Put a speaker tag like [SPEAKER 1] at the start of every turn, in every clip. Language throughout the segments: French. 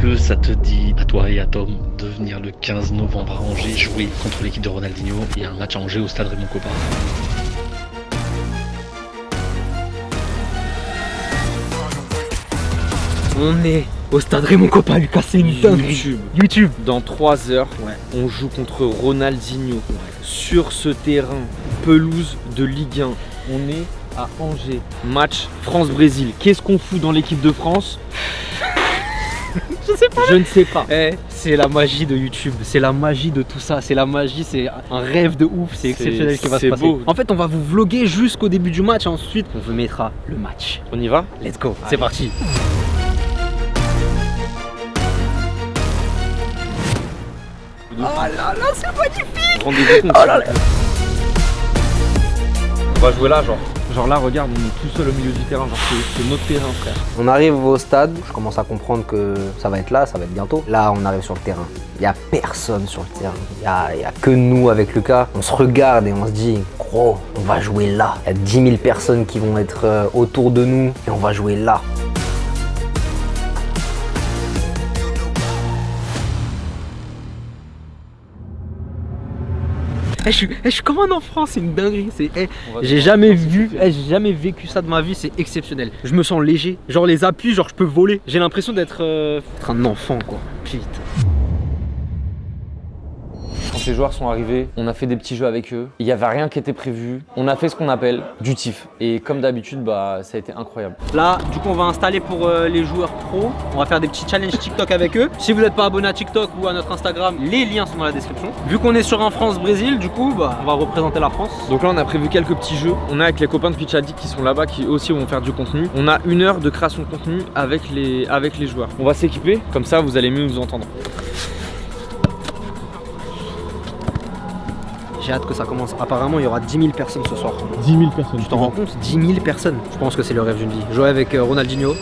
[SPEAKER 1] que ça te dit, à toi et à Tom, de venir le 15 novembre à Angers jouer contre l'équipe de Ronaldinho? Il y a un match à Angers au stade Raymond Kopa.
[SPEAKER 2] On est au stade Raymond Kopa, Lucas, c'est une dinguerie. YouTube.
[SPEAKER 3] Dans 3 heures, on joue contre Ronaldinho sur ce terrain, pelouse de Ligue 1. On est à Angers. Match France-Brésil. Qu'est-ce qu'on fout dans l'équipe de France?
[SPEAKER 2] Je sais pas.
[SPEAKER 3] Je ne sais pas.
[SPEAKER 2] C'est la magie de YouTube, c'est la magie de tout ça, c'est la magie, c'est un rêve de ouf, c'est exceptionnel ce qui va se passer.
[SPEAKER 3] Beau.
[SPEAKER 2] En fait, on va vous vlogger jusqu'au début du match et ensuite on vous mettra le match.
[SPEAKER 3] On y va?
[SPEAKER 2] Let's go, c'est parti. Oh là là, c'est magnifique.
[SPEAKER 3] Rendez-vous compte.
[SPEAKER 2] Oh là là.
[SPEAKER 3] On va jouer là, genre là, regarde, on est tout seul au milieu du terrain, genre c'est notre terrain, frère.
[SPEAKER 4] On arrive au stade, je commence à comprendre que ça va être là, ça va être bientôt. Là, on arrive sur le terrain. Il n'y a personne sur le terrain. Il n'y a que nous avec Lucas. On se regarde et on se dit, gros, on va jouer là. Il y a 10 000 personnes qui vont être autour de nous et on va jouer là.
[SPEAKER 2] Je suis comme un enfant, c'est une dinguerie. J'ai jamais vu, j'ai jamais vécu ça de ma vie, c'est exceptionnel. Je me sens léger, genre les appuis, genre je peux voler. J'ai l'impression d'être un enfant quoi. Putain.
[SPEAKER 3] Quand les joueurs sont arrivés, on a fait des petits jeux avec eux. Il n'y avait rien qui était prévu. On a fait ce qu'on appelle du tif. Et comme d'habitude, bah, ça a été incroyable.
[SPEAKER 2] Là, du coup, on va installer pour les joueurs pros. On va faire des petits challenges TikTok avec eux. Si vous n'êtes pas abonné à TikTok ou à notre Instagram, les liens sont dans la description. Vu qu'on est sur un France-Brésil, du coup, bah, on va représenter la France.
[SPEAKER 3] Donc là, on a prévu quelques petits jeux. On est avec les copains de Pitch Addict qui sont là-bas, qui aussi vont faire du contenu. On a 1 heure de création de contenu avec les joueurs. On va s'équiper, comme ça, vous allez mieux nous entendre.
[SPEAKER 2] J'ai hâte que ça commence. Apparemment, il y aura 10 000 personnes ce soir.
[SPEAKER 5] 10 000 personnes.
[SPEAKER 2] Tu t'en rends compte? 10 000 personnes. Je pense que c'est le rêve d'une vie. Jouer avec Ronaldinho.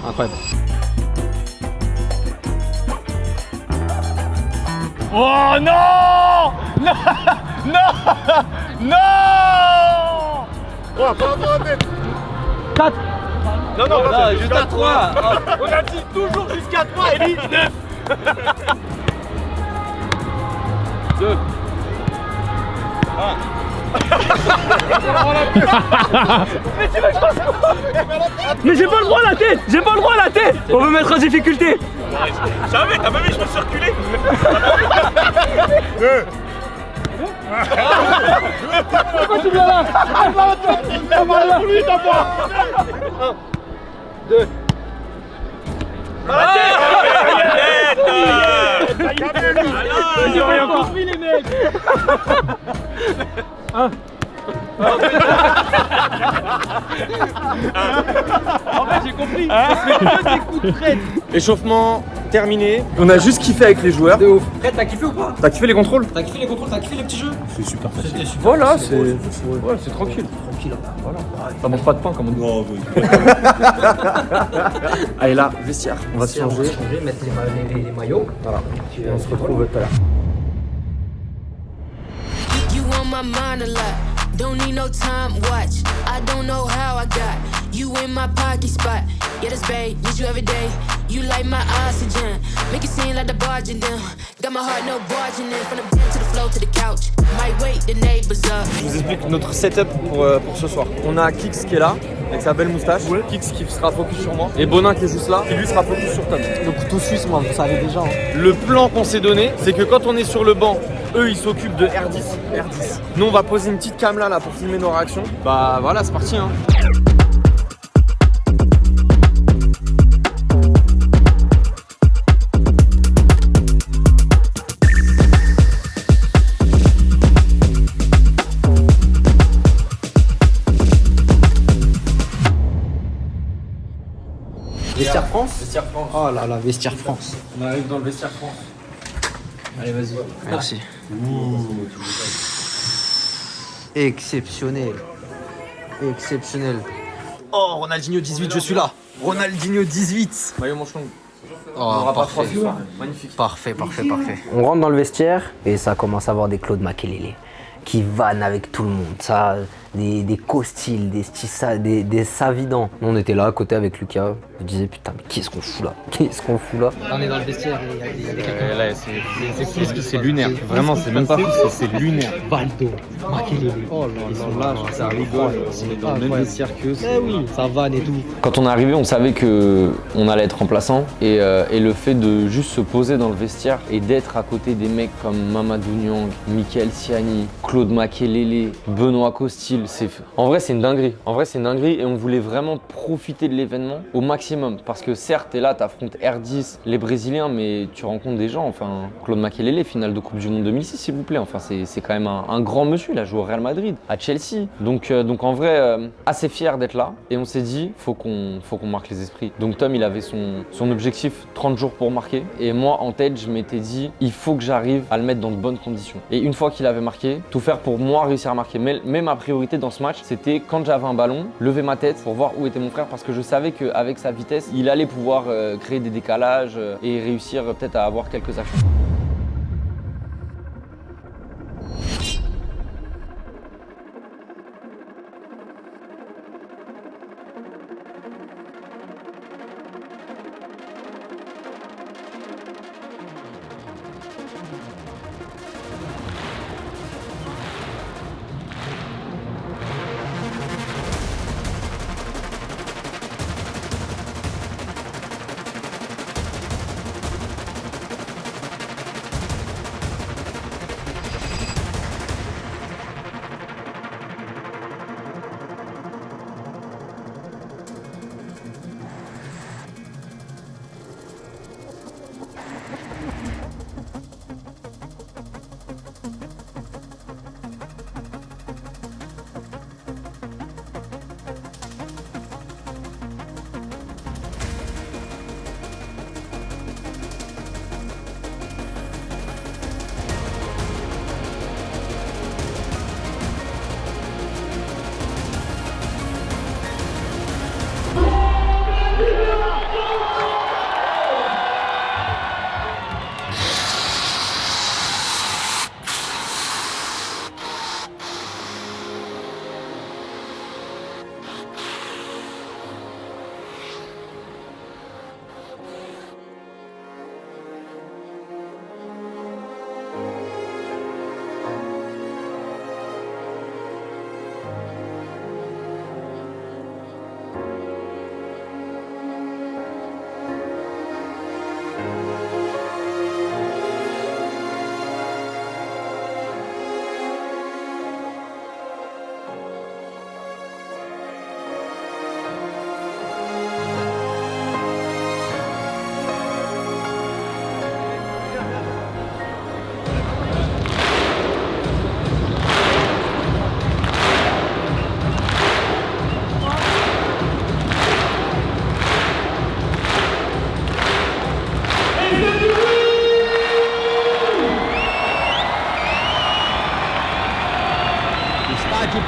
[SPEAKER 2] Incroyable.
[SPEAKER 5] Oh non! Non! Non! Non! Oh, pas
[SPEAKER 2] 4.
[SPEAKER 5] Non, non,
[SPEAKER 2] là, jusqu'à 3.
[SPEAKER 5] On a dit toujours jusqu'à 3 et lui 9.
[SPEAKER 3] 2.
[SPEAKER 2] Mais tu veux que je fasse quoi? Mais j'ai pas le droit à la tête! J'ai pas le droit à la tête! On veut mettre en difficulté!
[SPEAKER 5] Jamais, t'as pas vu, je me suis reculé.
[SPEAKER 2] Pourquoi tu viens là?
[SPEAKER 5] T'as pas.
[SPEAKER 2] 1, 2. J'ai rien compris les mecs. 1. En fait j'ai compris. C'est que des coups de traite.
[SPEAKER 3] Échauffement terminé. On a juste kiffé avec les joueurs.
[SPEAKER 2] De ouf. Prêt, t'as kiffé ou pas?
[SPEAKER 3] T'as kiffé les contrôles?
[SPEAKER 2] T'as kiffé les contrôles, t'as kiffé les petits jeux?
[SPEAKER 5] C'est super facile.
[SPEAKER 3] Voilà, c'est tranquille. Voilà. Ça mange pas de pain comme on dit.
[SPEAKER 5] Non, oui.
[SPEAKER 3] Allez là, vestiaire. On va se changer.
[SPEAKER 2] Mettre les maillots.
[SPEAKER 3] Voilà. Et on se retrouve tout à l'heure.
[SPEAKER 6] You on my mind a lot. Don't need no time watch. I don't know how I got you in my pocket spot. Yeah, that's babe, need you every day. You like my oxygen. Make it seem like the barging down. Got my heart no barging in. From the bed to the floor to the couch. Might wake the neighbors up.
[SPEAKER 3] Je vous explique notre setup pour ce soir. On a Kix qui est là, avec sa belle moustache. Kix qui sera focus sur moi. Et Bonin qui est juste là, qui lui sera focus sur Tom.
[SPEAKER 2] Le couteau suisse, moi, vous savez déjà.
[SPEAKER 3] Le plan qu'on s'est donné, c'est que quand on est sur le banc, eux ils s'occupent de R10. Nous on va poser une petite cam là pour filmer nos réactions. Bah voilà, c'est parti hein.
[SPEAKER 2] Vestiaire France?
[SPEAKER 3] Vestiaire France.
[SPEAKER 2] Oh là là, Vestiaire France.
[SPEAKER 3] On arrive dans le vestiaire France.
[SPEAKER 2] Allez, vas-y. Merci. Exceptionnel. Exceptionnel. Oh, Ronaldinho 18, je suis là. Ronaldinho 18.
[SPEAKER 3] Maillot manche longue.
[SPEAKER 2] Oh,
[SPEAKER 3] On n'aura pas
[SPEAKER 2] parfait.
[SPEAKER 3] froid ce soir. Magnifique.
[SPEAKER 2] Parfait.
[SPEAKER 4] On rentre dans le vestiaire et ça commence à avoir des Claude Makelele qui vannent avec tout le monde. Ça, des Costil, des Stissa, des Savidan. On était là à côté avec Lucas. Je disais putain mais qu'est-ce qu'on fout là? Qu'est-ce qu'on fout là?
[SPEAKER 2] On est dans le vestiaire et il y a quelqu'un.
[SPEAKER 3] C'est lunaire. Vraiment, c'est même pas fou, c'est lunaire.
[SPEAKER 2] Valdo, Makelele.
[SPEAKER 3] Oh là ils sont là, ça rigole. On est dans le même vestiaire qu'eux.
[SPEAKER 2] Eh oui, ça vanne et tout.
[SPEAKER 3] Quand on est arrivé, on savait que on allait être remplaçant et le fait de juste se poser dans le vestiaire et d'être à côté des mecs comme Mamadou Niang, Michael Siani, Claude Makelele, Benoît Costil, en vrai c'est une dinguerie. En vrai c'est une dinguerie et on voulait vraiment profiter de l'événement au maximum parce que certes t'es là, t'affrontes R10, les Brésiliens, mais tu rencontres des gens. Enfin Claude Makelele, finale de Coupe du Monde 2006 s'il vous plaît. Enfin c'est quand même un grand monsieur. Il a joué au Real Madrid, à Chelsea. Donc en vrai assez fier d'être là et on s'est dit faut qu'on marque les esprits. Donc Tom il avait son objectif 30 jours pour marquer et moi en tête je m'étais dit il faut que j'arrive à le mettre dans de bonnes conditions. Et une fois qu'il avait marqué, tout faire pour moi réussir à marquer. Mais ma priorité dans ce match c'était quand j'avais un ballon, lever ma tête pour voir où était mon frère parce que je savais qu'avec sa vitesse il allait pouvoir créer des décalages et réussir peut-être à avoir quelques actions.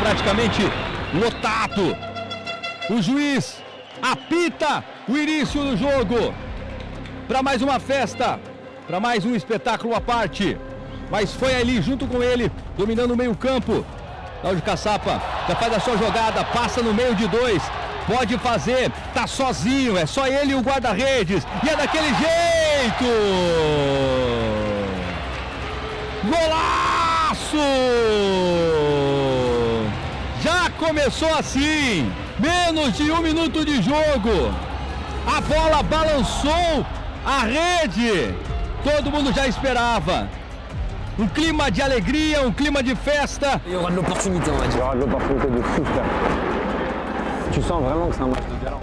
[SPEAKER 7] Praticamente lotado. O juiz apita o início do jogo para mais uma festa, para mais um espetáculo à parte. Mas foi ali junto com ele, dominando o meio-campo. Cláudio Caçapa já faz a sua jogada, passa no meio de dois. Pode fazer, tá sozinho, é só ele e o guarda-redes. E é daquele jeito! Golaço! Já começou assim, menos de 1 minuto de jogo. A bola balançou a rede. Todo mundo já esperava. Um clima de alegria, um clima de festa.
[SPEAKER 2] Il y aura de l'opportunité, on va
[SPEAKER 3] Il y
[SPEAKER 2] dire.
[SPEAKER 3] aura de l'opportunité de fou, frère. Tu sens vraiment que c'est un match de galant.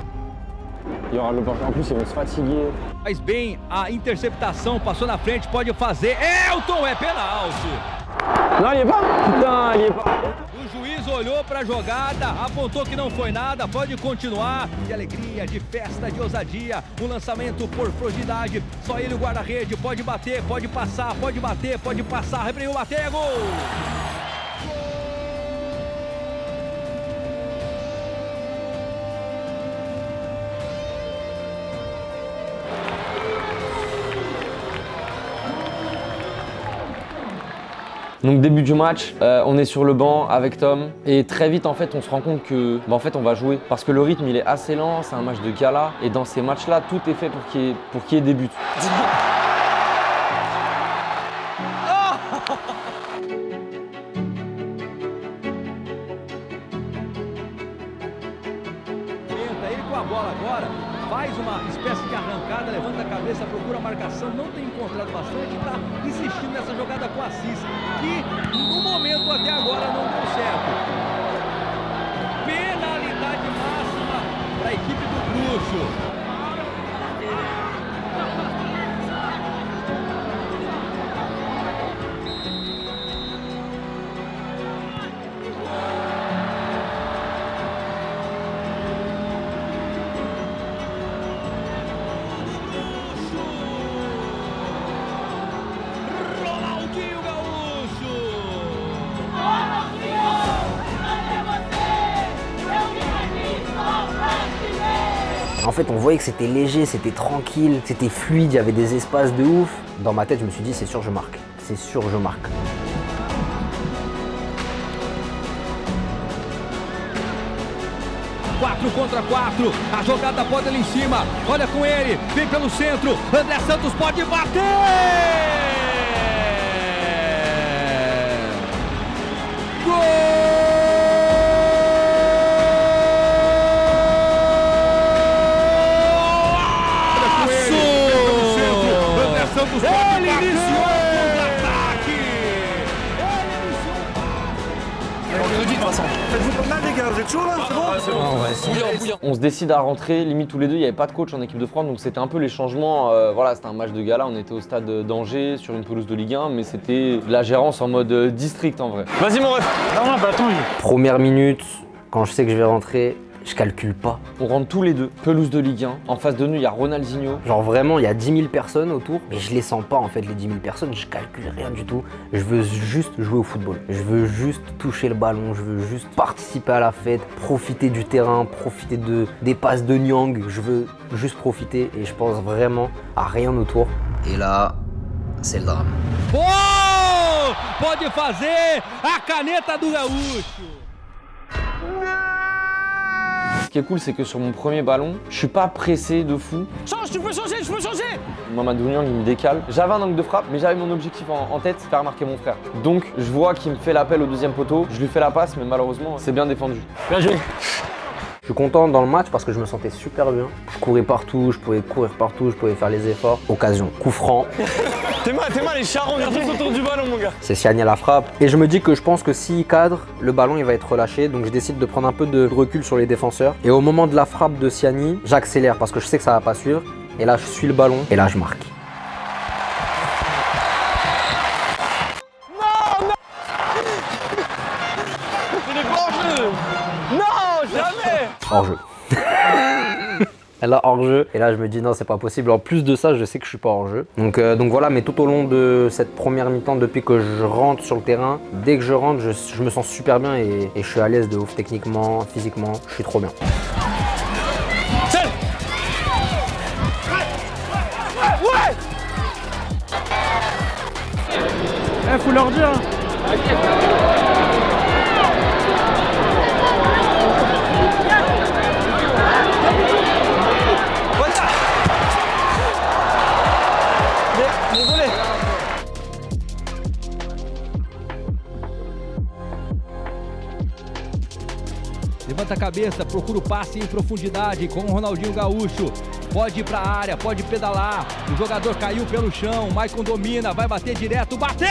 [SPEAKER 3] Il y aura de l'opportunité. En plus, ils vont se fatiguer.
[SPEAKER 7] Faz bem a interceptação, passou na frente, pode fazer. Elton, é penalti.
[SPEAKER 3] Non, il est pas. Putain, il est pas.
[SPEAKER 7] O juiz olhou para a jogada, apontou que não foi nada, pode continuar. De alegria, de festa, de ousadia. Um lançamento por profundidade. Só ele o guarda-rede, pode bater, pode passar, pode bater, pode passar. Rebriu, bater, é gol!
[SPEAKER 3] Donc début du match, on est sur le banc avec Tom et très vite en fait on se rend compte que en fait on va jouer parce que le rythme il est assez lent, c'est un match de gala et dans ces matchs-là tout est fait pour qu'il y ait des buts.
[SPEAKER 7] Ele com a bola agora, faz uma espécie de arrancada, levanta a cabeça, procura a marcação, não tem encontrado bastante e está insistindo nessa jogada com o Assis, que no momento até agora não deu certo. Penalidade máxima para a equipe do Bruxo.
[SPEAKER 4] En fait, on voyait que c'était léger, c'était tranquille, c'était fluide, il y avait des espaces de ouf. Dans ma tête, je me suis dit, c'est sûr, je marque. C'est sûr, je marque.
[SPEAKER 7] Quatro contra 4, a jogada pode ali em cima, olha com ele, vem pelo centro, André Santos pode bater! Gol! Ele iniciou o contra-ataque!
[SPEAKER 5] Faites-vous pas mal les gars, vous êtes chaud là, c'est bon?
[SPEAKER 3] On se décide à rentrer, limite tous les deux, il n'y avait pas de coach en équipe de France, donc c'était un peu les changements. Voilà, c'était un match de gala, on était au stade d'Angers sur une pelouse de Ligue 1, mais c'était de la gérance en mode district en vrai.
[SPEAKER 5] Vas-y mon ref. Non, bah attends,
[SPEAKER 4] Première minute, quand je sais que je vais rentrer, je calcule pas.
[SPEAKER 3] On rentre tous les deux, pelouse de Ligue 1. En face de nous, il y a Ronaldinho.
[SPEAKER 4] Genre vraiment, il y a 10 000 personnes autour, mais je les sens pas en fait, les 10 000 personnes, je calcule rien du tout. Je veux juste jouer au football. Je veux juste toucher le ballon, je veux juste participer à la fête, profiter du terrain, profiter des passes de Nyang. Je veux juste profiter et je pense vraiment à rien autour. Et là, c'est le drame.
[SPEAKER 7] Oh! Pode fazer a caneta do Gaúcho!
[SPEAKER 3] Ce qui est cool, c'est que sur mon premier ballon, je suis pas pressé de fou.
[SPEAKER 5] change, tu peux changer, je peux changer.
[SPEAKER 3] Mamadou Niang, il me décale. J'avais un angle de frappe, mais j'avais mon objectif en tête, faire marquer mon frère. Donc, je vois qu'il me fait l'appel au deuxième poteau. Je lui fais la passe, mais malheureusement, c'est bien défendu.
[SPEAKER 5] Bien joué.
[SPEAKER 4] Je suis content dans le match parce que je me sentais super bien. Je courais partout, je pouvais courir partout, je pouvais faire les efforts. Occasion, coup franc.
[SPEAKER 5] T'es mal, les charros, on est tous autour du ballon mon gars.
[SPEAKER 4] C'est Siani à la frappe. Et je me dis que je pense que s'il cadre, le ballon il va être relâché. Donc je décide de prendre un peu de recul sur les défenseurs. Et au moment de la frappe de Siani, j'accélère parce que je sais que ça va pas suivre. Et là je suis le ballon et là je marque.
[SPEAKER 5] Il est pas en jeu. Non, jamais.
[SPEAKER 4] Hors jeu. Là hors jeu et là je me dis non c'est pas possible, en plus de ça je sais que je suis pas hors jeu donc voilà, mais tout au long de cette première mi-temps, depuis que je rentre sur le terrain, dès que je rentre je me sens super bien et je suis à l'aise de ouf, techniquement, physiquement, je suis trop bien.
[SPEAKER 5] Faut leur dire. Désolé.
[SPEAKER 7] Levanta a cabeça, procura o passe em profundidade com o Ronaldinho Gaúcho. Pode ir pra área, pode pedalar. O jogador caiu pelo chão, o Maicon domina, vai bater direto, bateu!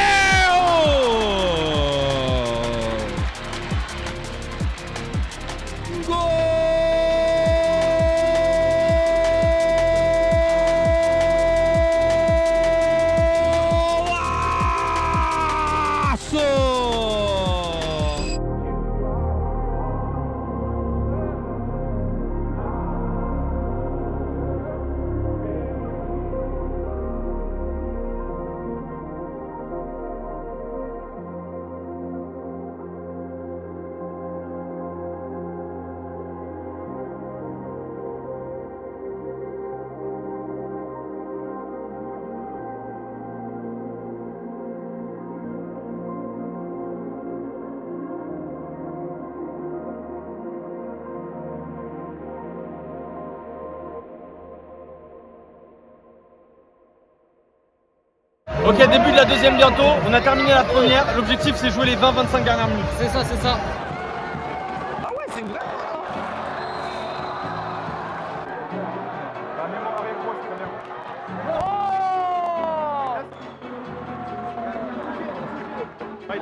[SPEAKER 5] Ok, début de la deuxième bientôt. On a terminé la première. L'objectif, c'est jouer les 20-25 dernières minutes.
[SPEAKER 2] C'est ça, c'est ça.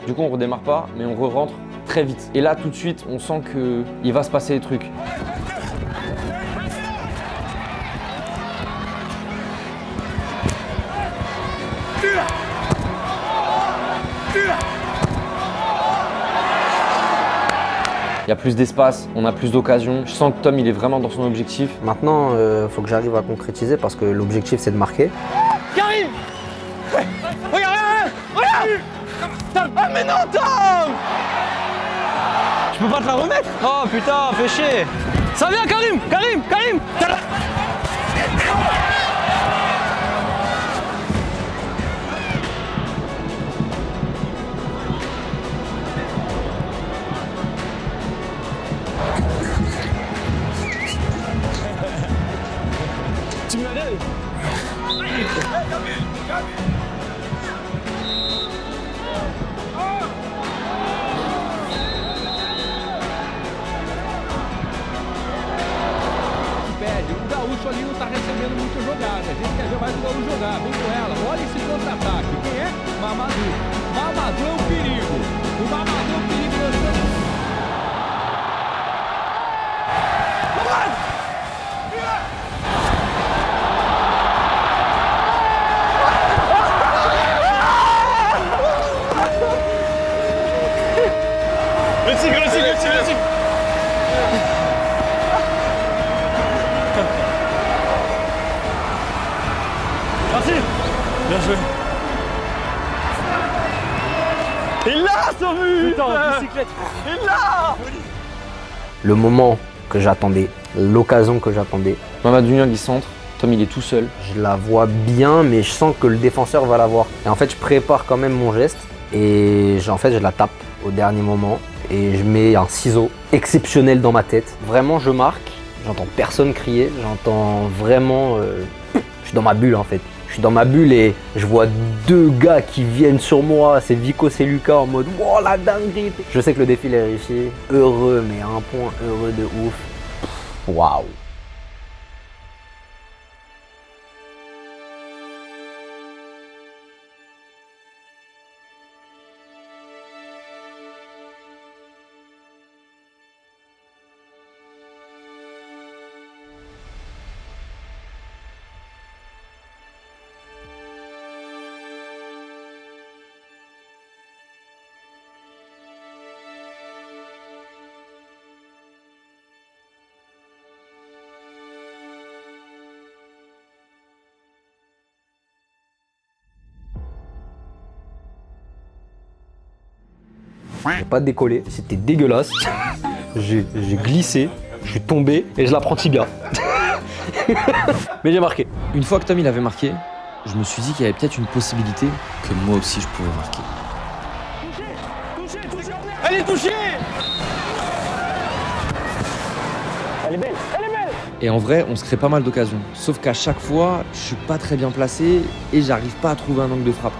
[SPEAKER 3] Du coup, on redémarre pas, mais on re-rentre très vite. Et là, tout de suite, on sent qu'il va se passer des trucs. Il y a plus d'espace, on a plus d'occasions. Je sens que Tom, il est vraiment dans son objectif.
[SPEAKER 4] Maintenant, faut que j'arrive à concrétiser parce que l'objectif c'est de marquer.
[SPEAKER 5] Karim, regarde, regarde. Ah mais non, Tom. Je peux pas te la remettre. Oh putain, fais chier. Ça vient, Karim. Tu me l'as dit.
[SPEAKER 7] Pede, o Gaúcho ali não tá recebendo muito jogada. A gente quer ver mais o Gaúcho jogar. Vem com ela, olha esse contra-ataque. Quem é? Mamadou. Mamadou é um perigo. O Mamadou é um perigo.
[SPEAKER 5] Merci. Merci. Bien joué. Il l'a, son but. Putain, en bicyclette. Il l'a.
[SPEAKER 4] Le moment que j'attendais, l'occasion que j'attendais,
[SPEAKER 3] Mamadou Niang, il centre. Tom, il est tout seul.
[SPEAKER 4] je la vois bien, mais je sens que le défenseur va la voir. Et en fait, je prépare quand même mon geste et en fait, je la tape au dernier moment et je mets un ciseau exceptionnel dans ma tête. Vraiment, je marque. J'entends personne crier. J'entends vraiment. Je suis dans ma bulle en fait. Je suis dans ma bulle et je vois deux gars qui viennent sur moi. C'est Vico et Lucas en mode wow, la dinguerie. Je sais que le défi est réussi. Heureux, mais à un point heureux de ouf. Waouh. J'ai pas décollé, c'était dégueulasse. J'ai glissé, je suis tombé et je la prends tibia. Mais j'ai marqué.
[SPEAKER 3] Une fois que Tom, il avait marqué, je me suis dit qu'il y avait peut-être une possibilité que moi aussi, je pouvais marquer.
[SPEAKER 5] Elle est touchée.
[SPEAKER 3] Et en vrai, on se crée pas mal d'occasions. Sauf qu'à chaque fois, je suis pas très bien placé et j'arrive pas à trouver un angle de frappe.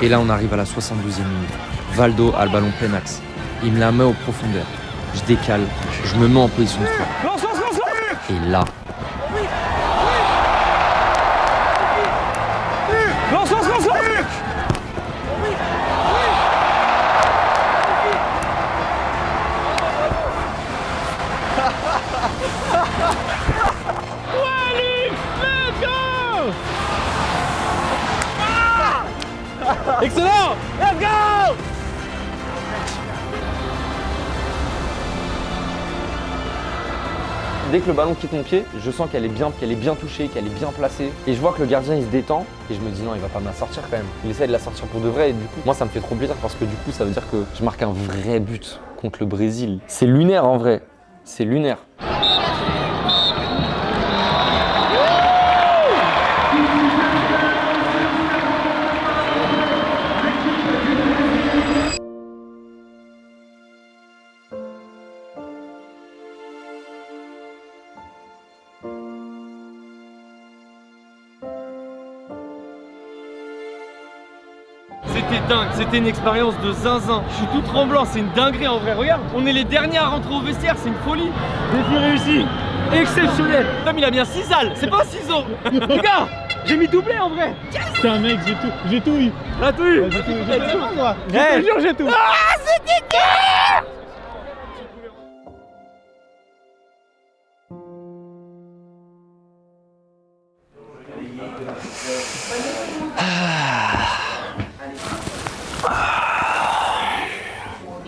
[SPEAKER 3] Et là, on arrive à la 72e minute. Valdo a le ballon plein axe. Il me la met aux profondeurs. Je décale, je me mets en position de frappe.
[SPEAKER 5] Lance.
[SPEAKER 3] Et là,
[SPEAKER 5] Lance. Excellent. Let's go.
[SPEAKER 3] dès que le ballon quitte mon pied, je sens qu'elle est bien touchée, qu'elle est bien placée. Et je vois que le gardien il se détend et je me dis non, il va pas me la sortir quand même. Il essaie de la sortir pour de vrai et du coup, moi ça me fait trop plaisir parce que du coup, ça veut dire que je marque un vrai but contre le Brésil. C'est lunaire en vrai, c'est lunaire.
[SPEAKER 2] c'était dingue, c'était une expérience de zinzin. Je suis tout tremblant, c'est une dinguerie en vrai. Regarde, on est les derniers à rentrer au vestiaire, c'est une folie. Défi réussi, exceptionnel. Tom, il a bien 6 salles, c'est pas 6 os. Les gars, j'ai mis doublé en vrai.
[SPEAKER 8] Putain mec, j'ai tout eu.
[SPEAKER 2] T'as tout eu.
[SPEAKER 8] J'ai tout moi.
[SPEAKER 2] Hey.
[SPEAKER 8] Je te jure, j'ai tout.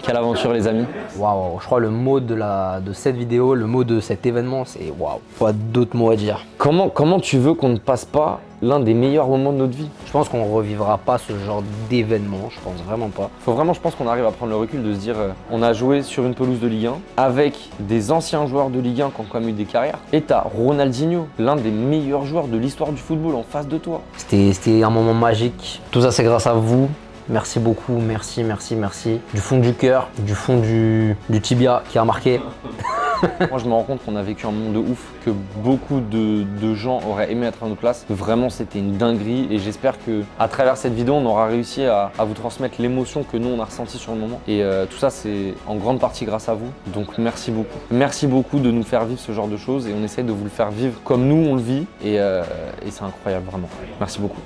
[SPEAKER 3] Quelle aventure les amis.
[SPEAKER 4] Waouh, je crois le mot de cette vidéo, le mot de cet événement, c'est waouh. Pas d'autres mots à dire.
[SPEAKER 3] Comment tu veux qu'on ne passe pas l'un des meilleurs moments de notre vie?
[SPEAKER 4] Je pense qu'on revivra pas ce genre d'événement, je pense vraiment pas.
[SPEAKER 3] Faut vraiment, je pense qu'on arrive à prendre le recul de se dire on a joué sur une pelouse de Ligue 1 avec des anciens joueurs de Ligue 1 qui ont quand même eu des carrières. Et t'as Ronaldinho, l'un des meilleurs joueurs de l'histoire du football en face de toi.
[SPEAKER 4] C'était un moment magique. Tout ça, c'est grâce à vous. Merci beaucoup, merci. Du fond du cœur, du fond du tibia qui a marqué.
[SPEAKER 3] Moi, je me rends compte qu'on a vécu un moment de ouf, que beaucoup de gens auraient aimé être à notre place. Vraiment, c'était une dinguerie et j'espère que à travers cette vidéo, on aura réussi à vous transmettre l'émotion que nous, on a ressentie sur le moment. Et tout ça, c'est en grande partie grâce à vous. Donc, merci beaucoup. Merci beaucoup de nous faire vivre ce genre de choses et on essaie de vous le faire vivre comme nous, on le vit. Et c'est incroyable, vraiment. Merci beaucoup.